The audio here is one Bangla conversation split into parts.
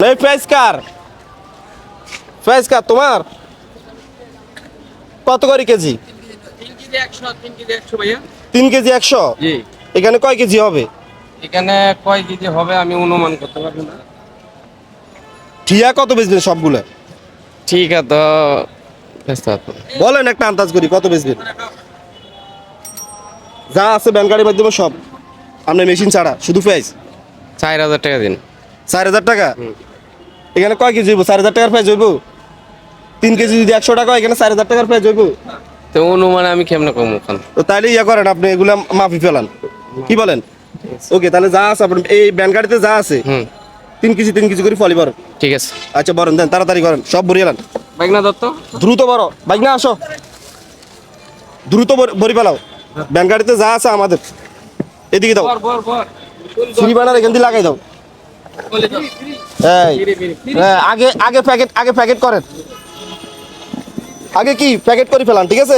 এই প্রাইস কার? প্রাইস কার তোমার? কত করে কেজি? 3 কেজি 100, 3 কেজি 100 ভাইয়া। 3 কেজি 100? জি। এখানে কয় কেজি হবে? এখানে কয় কেজি হবে আমি অনুমান করতে পারবো না। ঠিয়া কত বেচবেন সবগুলো? ঠিক আছে তো ব্যস্ত আছো। বলেন একটা আন্দাজ করি কত বেচবেন? যা আছে ব্যান গাড়ির মাধ্যমে সব, আপনার মেশিন ছাড়া, শুধু প্রাইস 4000 টাকা দিন। 4000 টাকা? এখানে কয় কেজি হইব? 4000 টাকার প্রাইস হইব? 3 কেজি যদি 100 টাকা হয়, এখানে 4000 টাকার প্রাইস হইব? তো অনুমান আমি কেমনে কম ওখান। তো তাইলে ইয়া করেন, আপনি এগুলা মাফি ফেলান, কি বলেন? ওকে, তাহলে যা আছে আপনার এই ব্যান গাড়িতে যা আছে 3 কেজি করে ফলি বড়। ঠিক আছে। আচ্ছা বরেন, দেন তাড়াতাড়ি করেন, সব ভরিয়ে এলান। বাইকনা দত্ত দ্রুত বড় বাইক না, আসো দ্রুত ভরি ফেলাও। ব্যান গাড়িতে যা আছে আমাদের এদিকে দাও, ফ্রি বানার এখান দিয়ে লাগাই দাও। এই হ্যাঁ, আগে আগে প্যাকেট করেন, আগে কি প্যাকেট করে ফেলান, ঠিক আছে?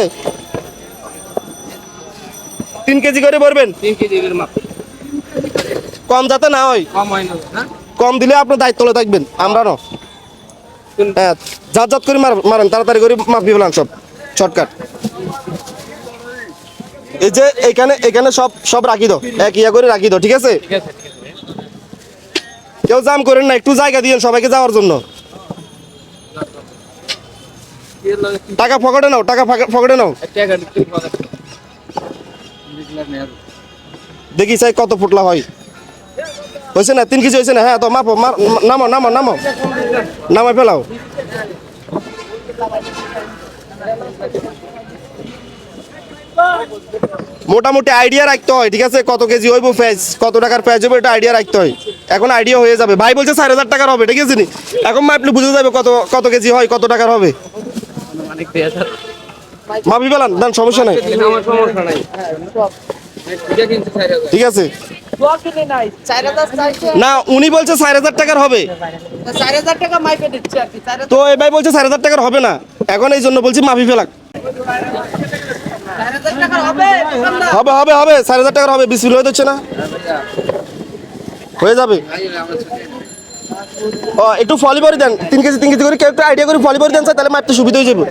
3 কেজি করে ভরবেন, 3 কেজি এর মাপ কম যাতে না হয়। কম হয় না হ্যাঁ। কম দিলে আপনার দায়িত্বলে থাকবেন, আমরা না। হ্যাঁ, জাত করে মারেন, তাড়াতাড়ি করে মাপি ফেলান সব, শর্টকাট। এই যে এখানে সব রাখি দাও, এক ইয়া করে রাখি দাও, ঠিক আছে? ঠিক আছে। কেউ জাম করেন না, একটু জায়গা দিয়েন সবাইকে যাওয়ার জন্য। টাকা পকেটে নাও, টাকা পকেটে নাও। দেখি চাই কত ফুটলা হয়। হয়েছে না? 3 কেজি হয়েছে না? হ্যাঁ, তো মাপো, নামো নামো নামো, নামাই ফেলাও। মোটামুটি আইডিয়া রাখতে হয়, ঠিক আছে? কত কেজি হইব প্রাইস, কত টাকার প্রাইস হবে, এটা আইডিয়া রাখতে হয়। এখন আইডিয়া হয়ে যাবে। ভাই বলছে 4000 টাকার হবে, ঠিক আছে নি? এখন মাপলে বুঝে যাবে কত কেজি হয়, কত টাকার হবে। মাপি ফেলান, দেন, সমস্যা নাই, আমার সমস্যা নাই। ঠিক আছে? না, উনি বলছে 4000 টাকার হবে, 4000 টাকা মাইপে দিচ্ছে আর কি। তো এই ভাই বলছে 4000 টাকার হবে না। এখন এই জন্য বলছি মাপি ফেলাক। 4000 টাকা হবে দোকানদার? হবে হবে হবে 4000 টাকার হবে, বিসমিল্লাহ হয়ে যাচ্ছে না? হয়ে যাবে। ও একটু ফলি ভরি দেন, 3 কেজি করে, কেউ একটু আইডিয়া করে ফলি ভরি দেন স্যার, তাহলে মাপতে সুবিধা হয়ে যাবে।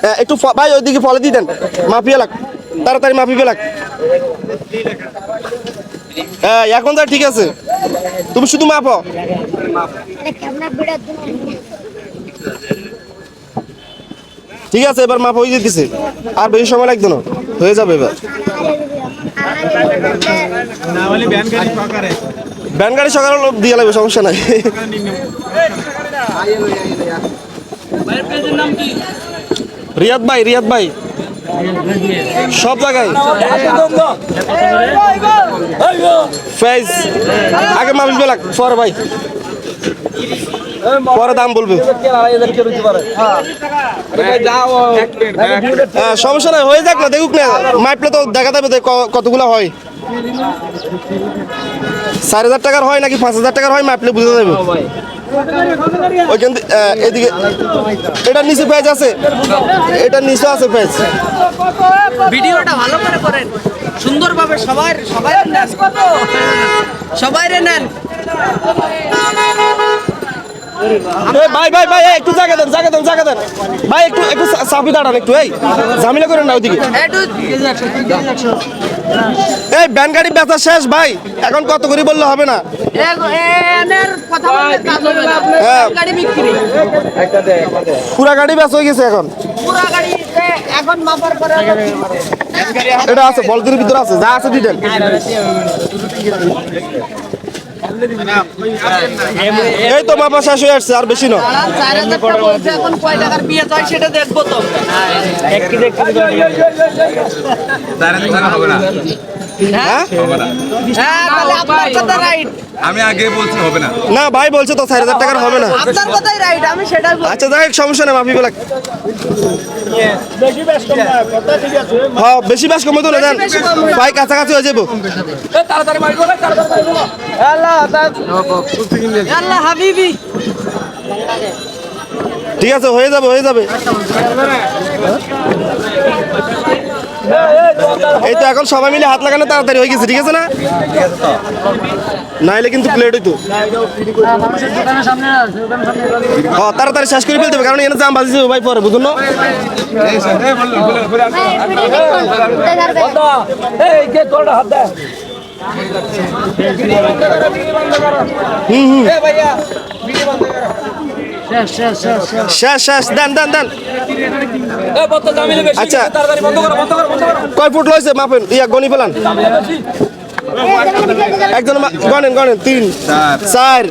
হ্যাঁ, একটু ভাই ওইদিকে ফলে দিয়ে দেন, মাপিয়ে লাগ, তাড়াতাড়ি মাপি ফেলাক। হ্যাঁ, এখন যা ঠিক আছে, তুমি শুধু মাপো। ঠিক আছে, এবার মাপ হয়ে যেতেছে, আর বেশি সময় লাগতো না, হয়ে যাবে এবার। ব্যান গাড়ি সকালে দিয়ে লাগবে, সমস্যা নাই। রিয়াদ ভাই সব জায়গায় প্রাইস আগে মাপিল বেলাক, পরে ভাই পরে দাম বলবে। সমস্যা নাই, হয়ে যাক না, দেখুক না, মাইপলে তো দেখা যাবে কতগুলো হয়। 4000 টাকার হয় নাকি 5000 টাকার হয়, মাইপলে বুঝে যাবে। ওইখান এদিকে এটার নিচে পেজ আছে, এটার নিচে আছে পেজ। ভিডিওটা ভালো করে করেন সুন্দরভাবে, সবাই নেন, সবাই নেন। ভাই একটু জায়গা দেন ভাই, একটু সাফি দাঁড়ান, একটু এই ঝামেলা করেন না ওইদিকে। এই ব্যান গাড়ি বেচা শেষ ভাই, এখন কত করে বললে হবে না। পুরা গাড়ি বেচা হয়ে গেছে, এখন এটা আছে বলদের ভিতরে আছে, যা আছে দিতেন। এই তো মাপা শেষ হয়ে আসছে, আর বেশি না। 4000 টাকা বলছে, এখন কয় টাকার বিয়ে হয় সেটা দেখবো তো। হ্যাঁ, তাহলে আপনার কথা রাইট। আমি আগে বলছি হবে না। না ভাই বলছে তো 4000 টাকার হবে না। আপনার কথাই রাইট, আমি সেটাই বলছি। আচ্ছা যাই হোক, সমস্যা নেই, মাফি বেলাক। হ্যাঁ, বেশি ব্যাস কমে তো না, দেন ভাই, কাছাকাছি হয়ে যাবো। আল্লাহ হাবিবি, ঠিক আছে, হয়ে যাবে। এই তো এখন সবাই মিলে হাত লাগানো তাড়াতাড়ি হয়ে গেছে, ঠিক আছে না? নাইলে কিন্তু প্লেট হইতো। হ্যাঁ তাড়াতাড়ি শেষ করে ফেলতে হবে, কারণ এখানে জাম বাজিছে ভাই পরে, বুঝুন না? শেষ শেষ, দেন দেন দেন। আচ্ছা কয় ফুট লইছে মাপেন, গনি পেলান একজন, গনেন গনেন, 3 4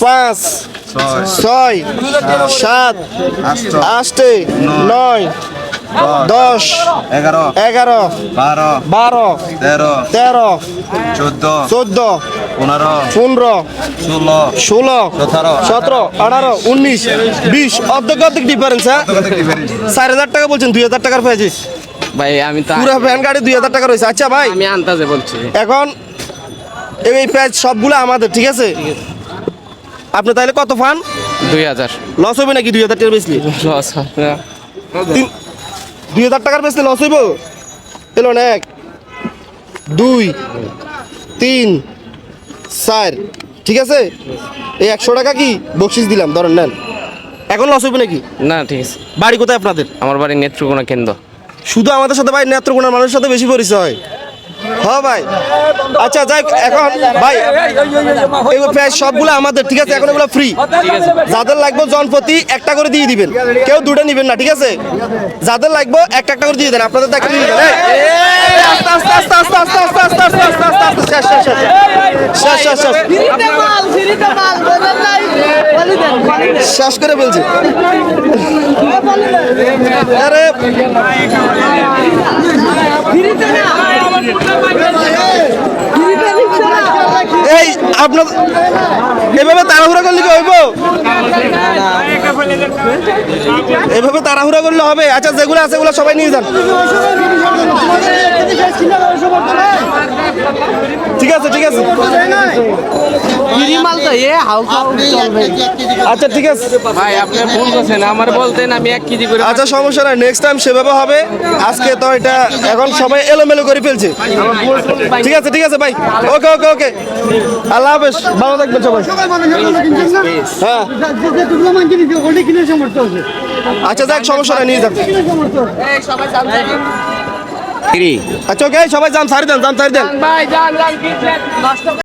5 6 7 8 9 10 11 11 12 12 13 13 14 14 15 15 16 16 17 17 18 19 20, অর্ধেক অর্ধেক ডিফারেন্স। হ্যাঁ 4,000 টাকা বলছেন, 2,000 টাকার পেয়েছিস ভাই আমি তো পুরো ভ্যান গাড়ি 2,000 টাকা রয়েছে। আচ্ছা ভাই আমি আন্দাজে বলছি। এখন এই প্রাইস সবগুলো আমাদের, ঠিক আছে? আপনি তাহলে কত ফান? 2000 লস হবে নাকি 2,000 টাকা বেচলি? লস। 2,000 টাকার বেচলে লস হইব? এলো না, 1 2 3 4, ঠিক আছে? এই 100 টাকা কি বকশিস দিলাম, ধরেন নেন। এখন লস হইব নাকি? না ঠিক আছে। বাড়ি কোথায় আপনাদের? আমার বাড়ি নেত্রকোনা কেন্দ্র। শুধু আমাদের সাথে ভাই নেত্রকোনার মানুষের সাথে বেশি পরিচয়। হ্যাঁ ভাই, আচ্ছা যাই, এখন ভাই এই প্রায় সবগুলো আমাদের, ঠিক আছে? এখন এগুলো ফ্রি, যাদের লাগবে জনপ্রতি একটা করে দিয়ে দিবেন, কেউ দুটো নিবেন না, ঠিক আছে? যাদের লাগবে একটা একটা করে দিয়ে দেন, আপনাদের একটা দিয়ে দিবেন। আস্তে আস্তে আস্তে আস্তে আস্তে আস্তে আস্তে আস্তে আস্তে আস্তে আস্তে, শেষ শেষ শেষ শেষ শেষ শেষ ফ্রিতে মাল বলেন নাই, বলি দেন শেষ করে ফেলছি। আরে ফ্রিতে না, ফ্রিতে নিচ্ছে না। এই আপনার এভাবে তাড়াহুড়া করলে কি হইব? এভাবে তাড়াহুড়া করলে হবে? আচ্ছা যেগুলো আছে ওগুলো সবাই নিয়ে যান, ঠিক আছে ঠিক আছে। ফ্রি মাল তো হাউ খাও চলবে। আচ্ছা ঠিক আছে, ভাই আপনি ভুল করছেন, আমার বলতেন আমি 1 কেজি করে। আচ্ছা সমস্যা নাই, নেক্সট টাইম সেভাবে হবে। আজকে তো এটা এখন সবাই এলোমেলো করে ফেলছে। ঠিক আছে ঠিক আছে ভাই, ওকে ওকে ওকে, আল্লাহ হাফেজ, ভালো থাকবেন সবাই। হ্যাঁ আচ্ছা যাক, সমস্যা নাই, নিয়ে যান। আচ্ছা ওকে, সবাই যান, সারি দেন, যান সারি দেন। ভাই যান